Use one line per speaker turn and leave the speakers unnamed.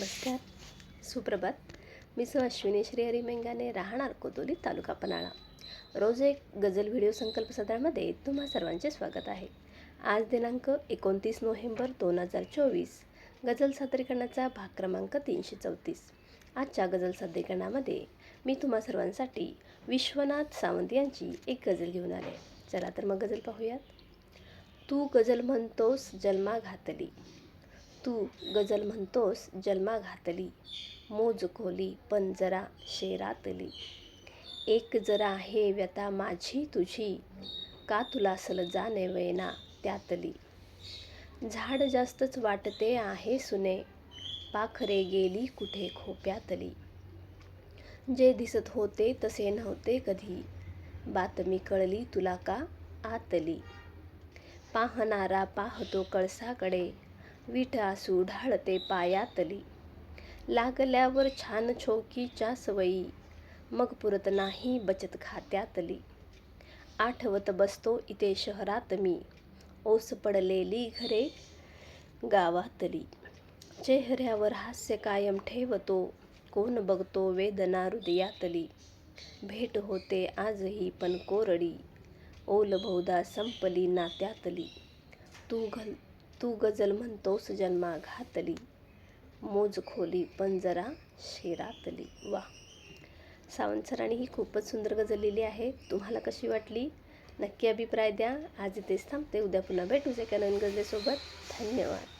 नमस्कार, सुप्रभात. मी अश्विनी श्रीहरी मेंगाने, राहणार कोतोली, तालुका पन्हाळा. रोज एक गझल व्हिडिओ संकल्प सदरामध्ये तुम्हा सर्वांचे स्वागत आहे. आज दिनांक 29 नोव्हेंबर 2024. गझल सादरीकरणाचा भाग क्रमांक 334. आजच्या गझल सादरीकरणामध्ये मी तुम्हा सर्वांसाठी विश्वनाथ सावंत यांची एक गझल घेऊन आले. चला तर मग गझल पाहूयात. तू गझल म्हणतोस जन्मा घातली, तू गझल म्हणतोस जन्मा घातली, मोज खोली पण जरा शेरातली. एक जरा आहे व्यथा माझी तुझी, का तुला सल जाणे वेना त्यातली. झाड जास्तच वाटते आहे सुने, पाखरे गेली कुठे खोप्यातली. जे दिसत होते तसे नव्हते कधी, बातमी कळली तुला का आतली. पाहणारा पाहतो कळसाकडे, विठ आसू ढाळते पायातली. लागल्यावर छान छोकीच्या सवयी, मग पुरत नाही बचत खात्यातली. आठवत बसतो इथे शहरात मी, ओस पडलेली घरे गावातली. चेहऱ्यावर हास्य कायम ठेवतो, कोण बघतो वेदना हृदयातली. भेट होते आजही पण कोरडी, ओल बहुधा संपली नात्यातली. तू गझल म्हणतोस जन्मा घातली, मोज खोली पण जरा शेरातली. वा, सावंत सरांनी ही खूपच सुंदर गझल लिहिली आहे. तुम्हाला कशी वाटली नक्की अभिप्राय द्या. आज इथेच थांबते. उद्या पुन्हा भेटूच एका नवीन गझलेसोबत. धन्यवाद.